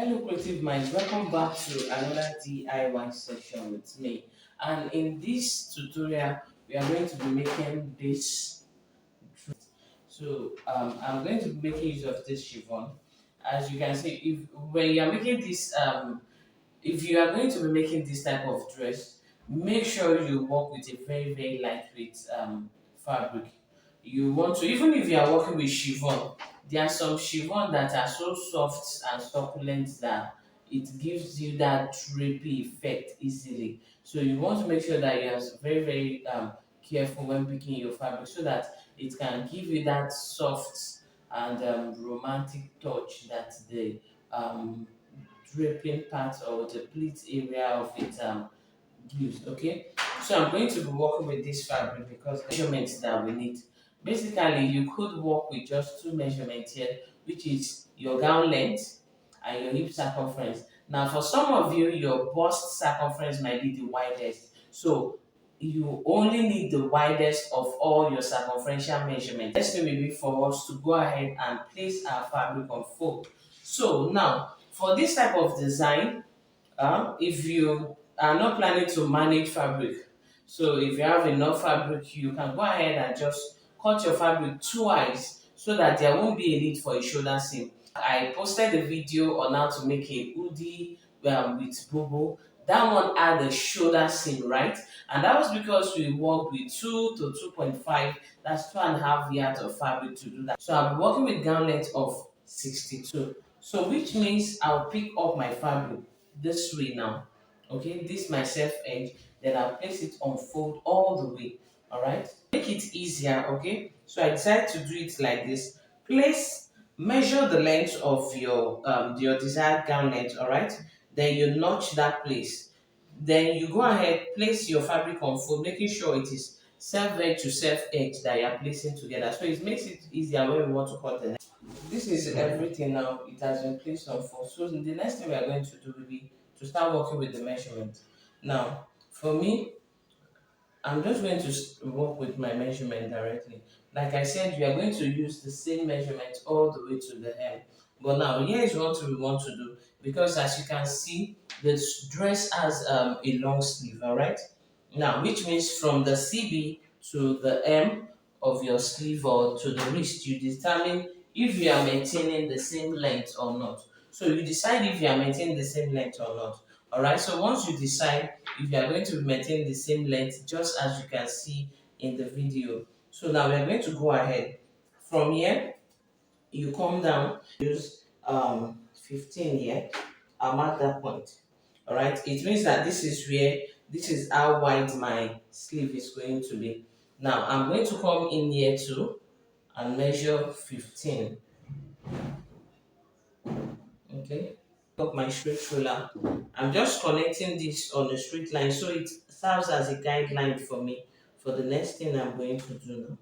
Hello, creative minds. Welcome back to another DIY session with me. And in this tutorial, we are going to be making this. I'm going to be making use of this chiffon. As you can see, if when you are making this, if you are going to be making this type of dress, make sure you work with a very lightweight fabric. You want to, even if you are working with chiffon, there are some chiffon that are so soft and succulent that it gives you that drapey effect easily. So you want to make sure that you are very careful when picking your fabric so that it can give you that soft and romantic touch that the um, draping part or the pleat area of it gives. Okay, so I'm going to be working with this fabric because the measurements that we need. Basically, you could work with just two measurements here, which is your gown length and your hip circumference. Now, for some of you, your bust circumference might be the widest, so you only need the widest of all your circumferential measurements. Next thing will be for us to go ahead and place our fabric on fold. So now, for this type of design, if you are not planning to manage fabric, so if you have enough fabric, you can go ahead and just cut your fabric twice so that there won't be a need for a shoulder seam. I posted a video on how to make a hoodie with boubou. That one had a shoulder seam, right? And that was because we worked with 2 to 2.5, that's 2.5 yards of fabric to do that. So I'll be working with gown length of 62. So which means I'll pick up my fabric this way now. Okay, this my self edge, then I'll place it on fold all the way. All right, make it easier. Okay, so I decided to do it like this. Measure the length of your desired gown length. All right, then you notch that place. Then you go ahead, place your fabric on fold, making sure it is self edge to self edge that you are placing together. So it makes it easier when we want to cut the next. This is everything now. It has been placed on fold. So the next thing we are going to do will be to start working with the measurement. Now, for me, I'm just going to work with my measurement directly. Like I said, we are going to use the same measurement all the way to the hem. But now, here is what we want to do. Because as you can see, this dress has a long sleeve, all right? Now, which means from the CB to the M of your sleeve or to the wrist, you determine if you are maintaining the same length or not. So you decide if you are maintaining the same length or not. All right, so once you decide if you are going to maintain the same length, just as you can see in the video. So now we are going to go ahead. From here, you come down, use 15 here. I'm at that point. All right, it means that this is how wide my sleeve is going to be. Now I'm going to come in here too and measure 15. Okay, up my straight ruler. I'm just connecting this on a straight line so it serves as a guideline for me for the next thing I'm going to do now.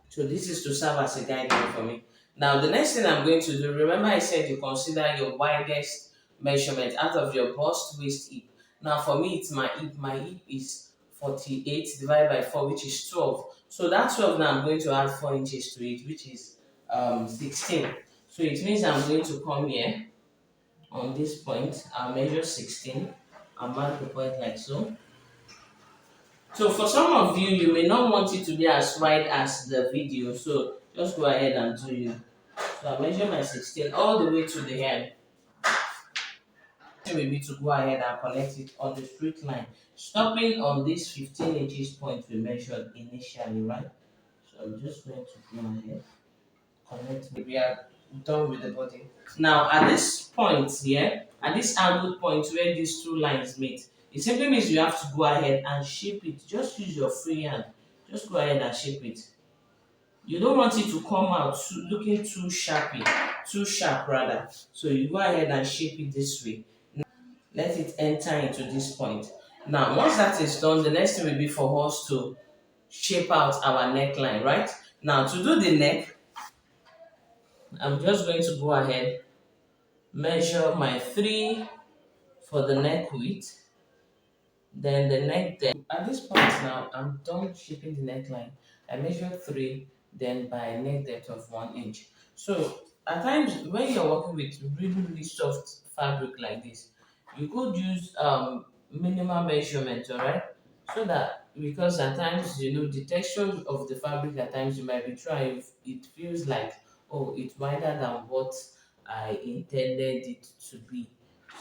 So this is to serve as a guideline for me. Now the next thing I'm going to do, remember I said you consider your widest measurement out of your bust, waist, hip. Now for me it's my hip. My hip is 48 divided by 4, which is 12. So that 12 now I'm going to add 4 inches to it, which is 16. So it means I'm going to come here on this point. I'll measure 16 and mark the point like so. So for some of you, you may not want it to be as wide as the video, so just go ahead and do you. So I measure my 16 all the way to the end. Maybe to go ahead and connect it on the straight line, stopping on this 15 inches point we measured initially, right? So I'm just going to go ahead, connect. We are done with the body. Now at this point here, at this angled point where these two lines meet, it simply means you have to go ahead and shape it. Just use your free hand. Just go ahead and shape it. You don't want it to come out looking too sharp rather. So you go ahead and shape it this way. Let it enter into this point. Now, once that is done, the next thing will be for us to shape out our neckline, right? Now, to do the neck, I'm just going to go ahead, measure my 3 for the neck width, then the neck depth. At this point now, I'm done shaping the neckline. I measure 3, then by neck depth of 1 inch. So at times when you're working with really really soft fabric like this, you could use minimal measurements, all right, so that because at times the texture of the fabric at times you might be trying, it feels like, oh, it's wider than what I intended it to be.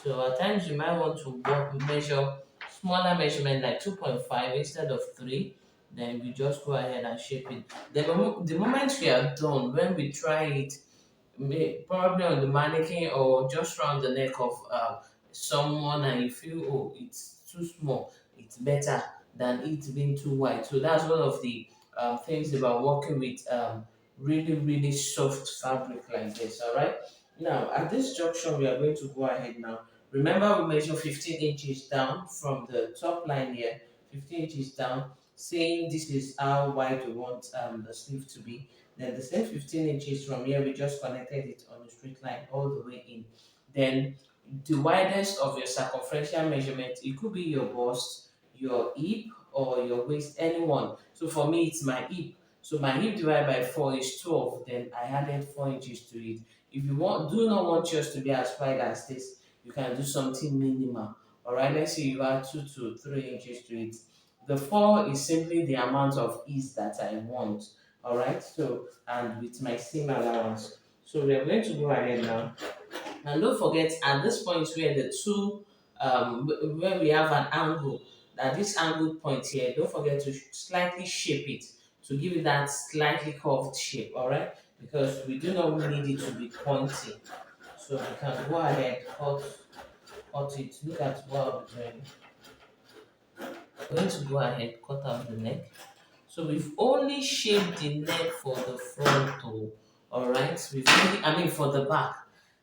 So at times you might want to measure smaller measurement like 2.5 instead of 3. Then we just go ahead and shape it. The moment we are done, when we try it, probably on the mannequin or just around the neck of someone, and you feel, oh, it's too small, it's better than it being too wide. So that's one of the things about working with really really soft fabric like this. All right, now at this junction we are going to go ahead now. Remember, we measure 15 inches down from the top line here, 15 inches down, saying this is how wide we want the sleeve to be. Then the same 15 inches from here, we just connected it on a straight line all the way in. Then the widest of your circumferential measurement, it could be your bust, your hip, or your waist, anyone. So for me, it's my hip. So my hip divided by 4 is 12. Then I added 4 inches to it. If you do not want yours to be as wide as this, you can do something minimal. All right, let's say you add 2 to 3 inches to it. The 4 is simply the amount of ease that I want. All right, so and with my seam allowance. So we are going to go ahead now, and don't forget at this point where the two where we have an angle, that this angled point here, don't forget to slightly shape it to give it that slightly curved shape. All right, because we do not need it to be pointy. So we can go ahead, cut it. Look at what we're doing. We're going to go ahead, cut out the neck. So we've only shaped the neck for the front toe. Alright, for the back.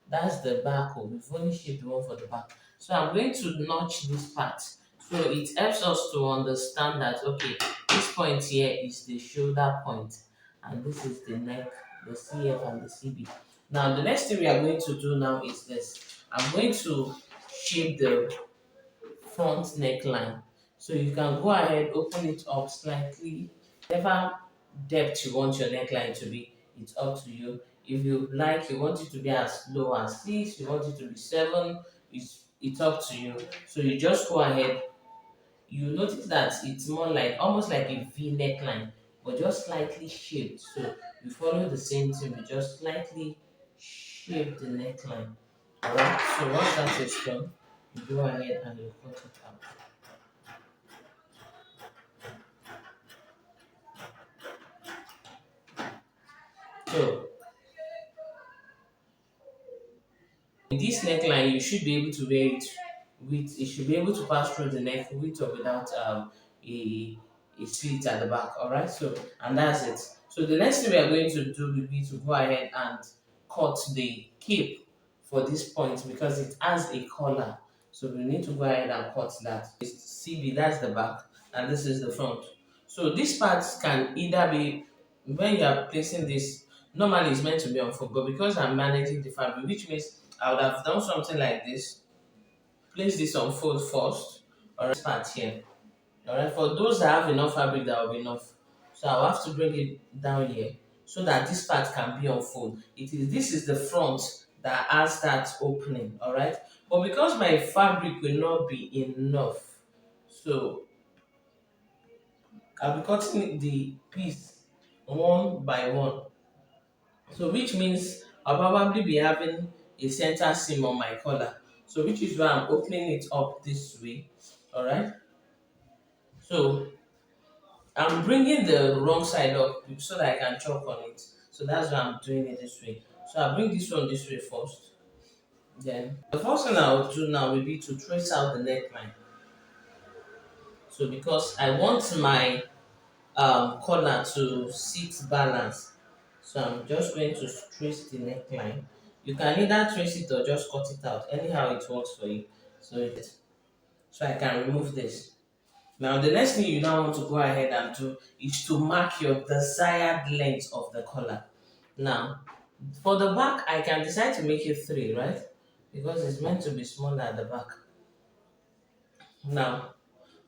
That's the back. Oh, we've only shaped the one for the back. So I'm going to notch this part. So it helps us to understand that, okay, this point here is the shoulder point, and this is the neck, the CF and the CB. Now the next thing we are going to do now is this. I'm going to shape the front neckline. So you can go ahead, open it up slightly. Whatever depth you want your neckline to be, it's up to you. If you like, you want it to be as low as 6, you want it to be 7, it's up to you. So you just go ahead. You notice that it's more like almost like a V neckline, but just slightly shaped. So you follow the same thing, you just slightly shape the neckline. Alright, so once that is done, you go ahead and you cut it out. So in this neckline, you should be able to wear it with, it should be able to pass through the neck with or without a, a slit at the back. All right. So, and that's it. So the next thing we are going to do will be to go ahead and cut the cape for this point because it has a collar. So we need to go ahead and cut that. It's CB, that's the back, and this is the front. So these parts can either be, when you are placing this, normally it's meant to be on foot, but because I'm managing the fabric, which means I would have done something like this. Place this on fold first, or this part here. Alright, for those that have enough fabric, that will be enough. So I'll have to bring it down here so that this part can be on fold. This is the front that has that opening, alright? But because my fabric will not be enough, so I'll be cutting the piece one by one. So which means I'll probably be having a center seam on my collar. So which is why I'm opening it up this way. Alright. So I'm bringing the wrong side up so that I can chalk on it. So that's why I'm doing it this way. So I'll bring this one this way first. Then the first thing I'll do now will be to trace out the neckline. So because I want my collar to sit balance. So I'm just going to trace the neckline. You can either trace it or just cut it out, anyhow it works for you. So I can remove this. Now the next thing you now want to go ahead and do is to mark your desired length of the collar. Now for the back, I can decide to make it 3, right? Because it's meant to be smaller at the back. Now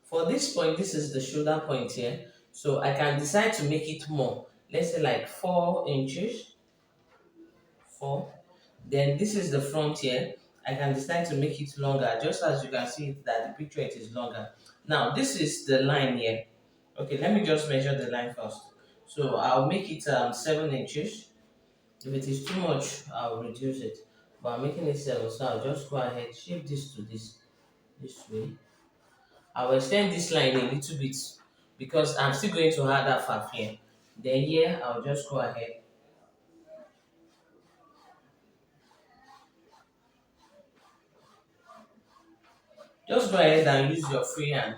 for this point, this is the shoulder point here. So I can decide to make it more. Let's say like 4 inches. 4. Then this is the front here. I can decide to make it longer, just as you can see that the picture it is longer. Now this is the line here. Okay, let me just measure the line first. So I'll make it 7 inches. If it is too much, I'll reduce it. But I'm making it 7, so I'll just go ahead, shape this to this way. I'll extend this line a little bit because I'm still going to add that faff here. Then here, I'll just go ahead. Just go ahead and use your free hand.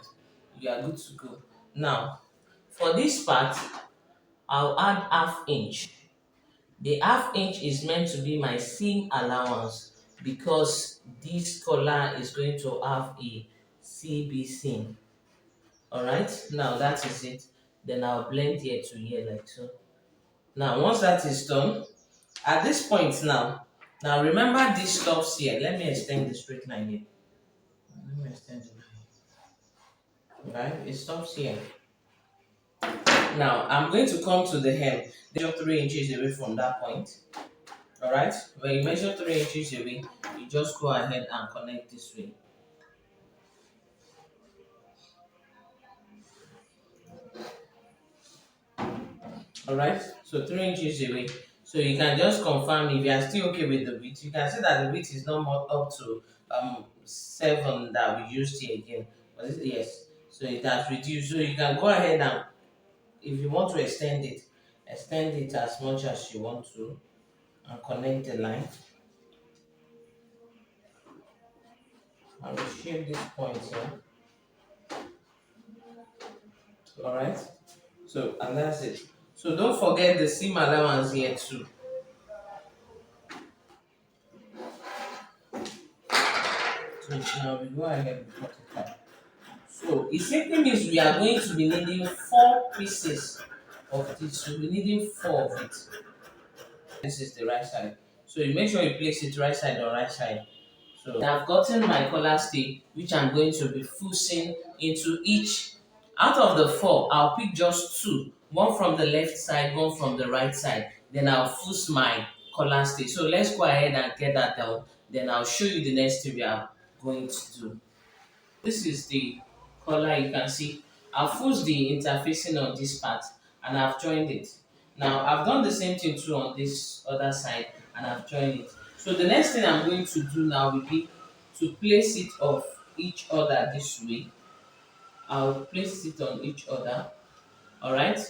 You are good to go. Now, for this part, I'll add half inch. The half inch is meant to be my seam allowance because this collar is going to have a CB seam. Alright, now that is it. Then I'll blend here to here like so. Now, once that is done, at this point now remember these stops here. Let me extend the straight line here. Let me extend it. Right, it stops here. Now I'm going to come to the hem. Measure 3 inches away from that point. Alright, when you measure 3 inches away, you just go ahead and connect this way. Alright, so 3 inches away. So you can just confirm if you are still okay with the width. You can see that the width is not more up to 7 that we used here again. But yes, so it has reduced. So you can go ahead and if you want to extend it as much as you want to and connect the line. I will shape this point here. Alright, so and that's it. So don't forget the seam allowance here too. So now we go ahead and cut it out. So it simply means we are going to be needing 4 pieces of this. So we're needing 4 of it. This is the right side. So you make sure you place it right side on right side. So I've gotten my collar stay, which I'm going to be fusing into each. Out of the 4, I'll pick just 2. One from the left side, one from the right side. Then I'll fuse my collar stay. So let's go ahead and get that down. Then I'll show you the next thing we are going to do. This is the collar you can see. I've fused the interfacing on this part and I've joined it. Now I've done the same thing too on this other side and I've joined it. So the next thing I'm going to do now will be to place it off each other this way. I'll place it on each other. Alright.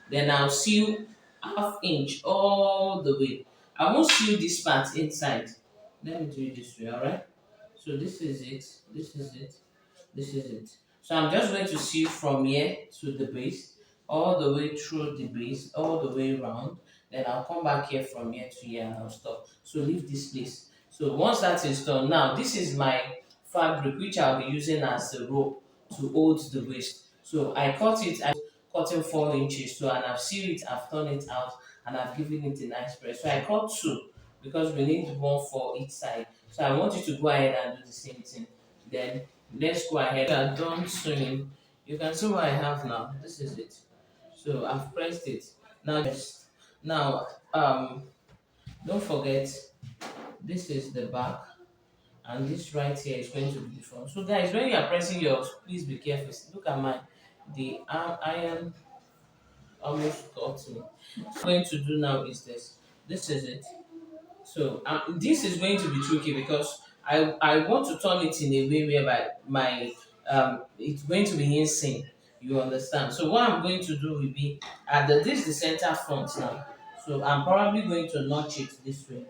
Then I'll sew half inch all the way. I won't sew this part inside. Let me do it this way, alright? So this is it. This is it. This is it. So I'm just going to sew from here to the base, all the way through the base, all the way around. Then I'll come back here from here to here and I'll stop. So leave this place. So once that is done, now this is my fabric which I'll be using as a rope to hold the waist. So I cut it, I cutting 4 inches. So and I've sealed it, I've turned it out, and I've given it a nice press. So I cut 2 because we need one for each side. So I want you to go ahead and do the same thing. Then let's go ahead and done sewing. You can see what I have now. This is it. So I've pressed it. Now don't forget this is the back and this right here is going to be the front. So guys, when you are pressing yours, please be careful. Look at mine. The iron almost got me. What I'm going to do now is this. This is it. So this is going to be tricky because I want to turn it in a way whereby my it's going to be in sync. You understand? So what I'm going to do will be this is the center front now. So I'm probably going to notch it this way.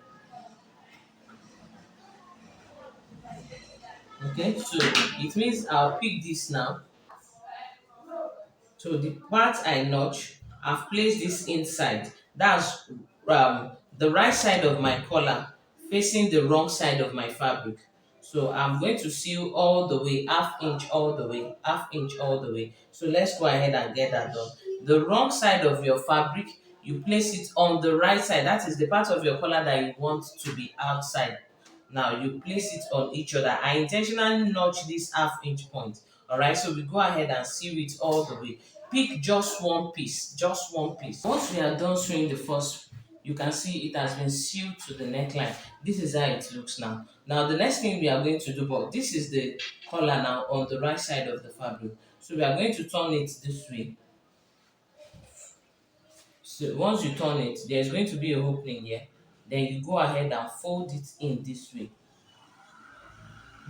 Okay, so it means I'll pick this now. So the part I notch, I've placed this inside. That's the right side of my collar facing the wrong side of my fabric. So I'm going to sew all the way, half inch all the way, half inch all the way. So let's go ahead and get that done. The wrong side of your fabric, you place it on the right side. That is the part of your collar that you want to be outside. Now you place it on each other. I intentionally notch this half inch point. Alright, so we go ahead and sew it all the way. Pick just one piece, just one piece. Once we are done sewing the first You can see it has been sealed to the neckline. This is how it looks now. Now the next thing we are going to do, but this is the collar now on the right side of the fabric. So we are going to turn it this way. So once you turn it, there's going to be a opening here. Then you go ahead and fold it in this way.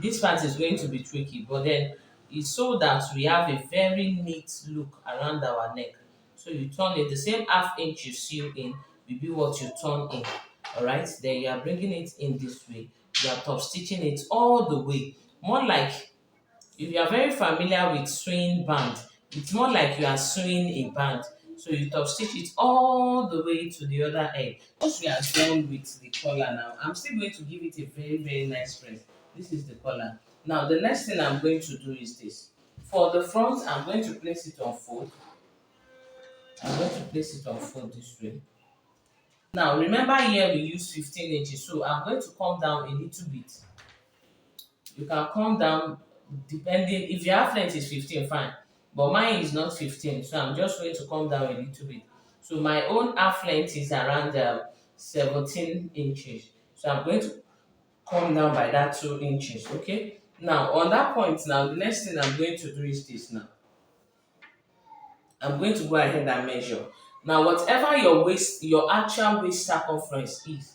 This part is going to be tricky, but then it's so that we have a very neat look around our neck. So you turn it, the same half inch you sew in will be what you turn in. Alright, then you are bringing it in this way. You are top stitching it all the way. More like, if you are very familiar with sewing band, it's more like you are sewing a band. So you top stitch it all the way to the other end. Once we are done with the collar now, I'm still going to give it a very nice press. This is the collar. Now the next thing I'm going to do is this. For the front, I'm going to place it on fold. I'm going to place it on fold this way. Now remember here we use 15 inches, so I'm going to come down a little bit. You can come down depending, if your half length is 15, fine, but mine is not 15, so I'm just going to come down a little bit. So my own half length is around 17 inches, so I'm going to come down by that 2 inches. Okay, now on that point, now the next thing I'm going to do is this. Now I'm going to go ahead and measure. Now whatever your waist, your actual waist circumference is,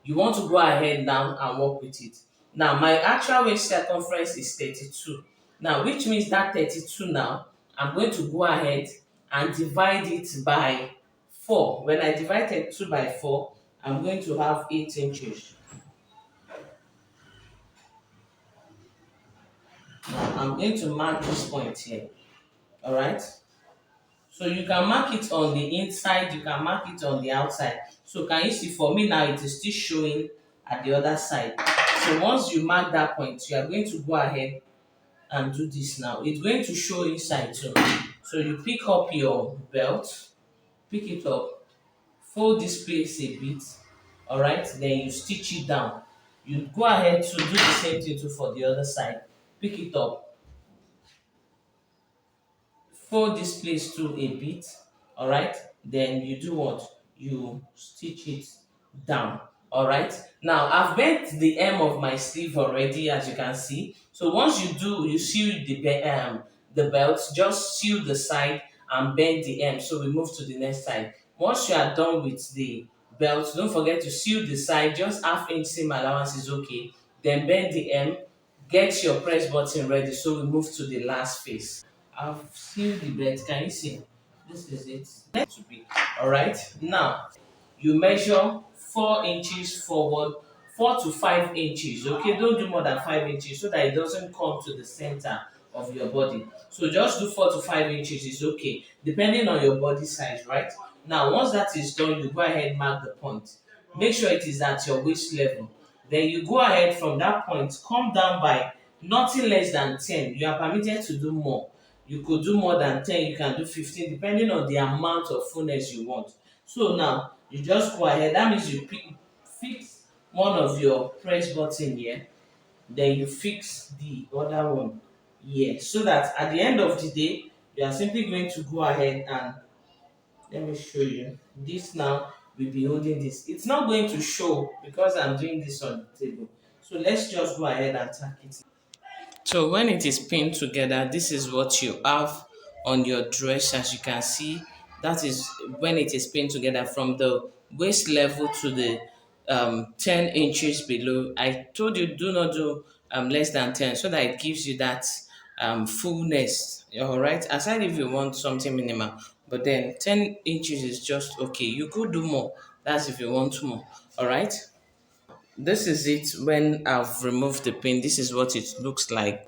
you want to go ahead now and work with it. Now my actual waist circumference is 32. Now which means that 32 now, I'm going to go ahead and divide it by 4. When I divide 32 by 4, I'm going to have 8 inches. Now I'm going to mark this point here. Alright? So you can mark it on the inside, you can mark it on the outside. So can you see, for me now it is still showing at the other side. So once you mark that point, you are going to go ahead and do this now. It's going to show inside too. So you pick up your belt, pick it up, fold this place a bit, alright, then you stitch it down. You go ahead to do the same thing too for the other side. Pick it up, fold this place to a bit, all right, then you do what, you stitch it down. All right, now I've bent the hem of my sleeve already, as you can see. So once you do, you sew the belt, just sew the side and bend the hem. So we move to the next side. Once you are done with the belt, don't forget to sew the side, just half inch seam allowance is okay, then bend the hem, get your press button ready. So we move to the last phase. I've sealed the bed. Can you see? This is it. Meant to be. All right. Now you measure 4 inches forward, 4 to 5 inches. Okay, don't do more than 5 inches so that it doesn't come to the center of your body. So just do 4 to 5 inches is okay, depending on your body size, right? Now once that is done, you go ahead mark the point. Make sure it is at your waist level. Then you go ahead from that point, come down by nothing less than 10. You are permitted to do more. You could do more than 10, you can do 15, depending on the amount of fullness you want. So now you just go ahead. That means you fix one of your press button here, then you fix the other one here. So that at the end of the day, you are simply going to go ahead and, let me show you. This now will be holding this. It's not going to show because I'm doing this on the table. So let's just go ahead and tack it. So when it is pinned together, this is what you have on your dress. As you can see, that is when it is pinned together from the waist level to the 10 inches below. I told you do not do less than 10 so that it gives you that fullness. All right, aside if you want something minimal, but then 10 inches is just okay. You could do more. That's if you want more. All right. This is it when I've removed the pin. This is what it looks like.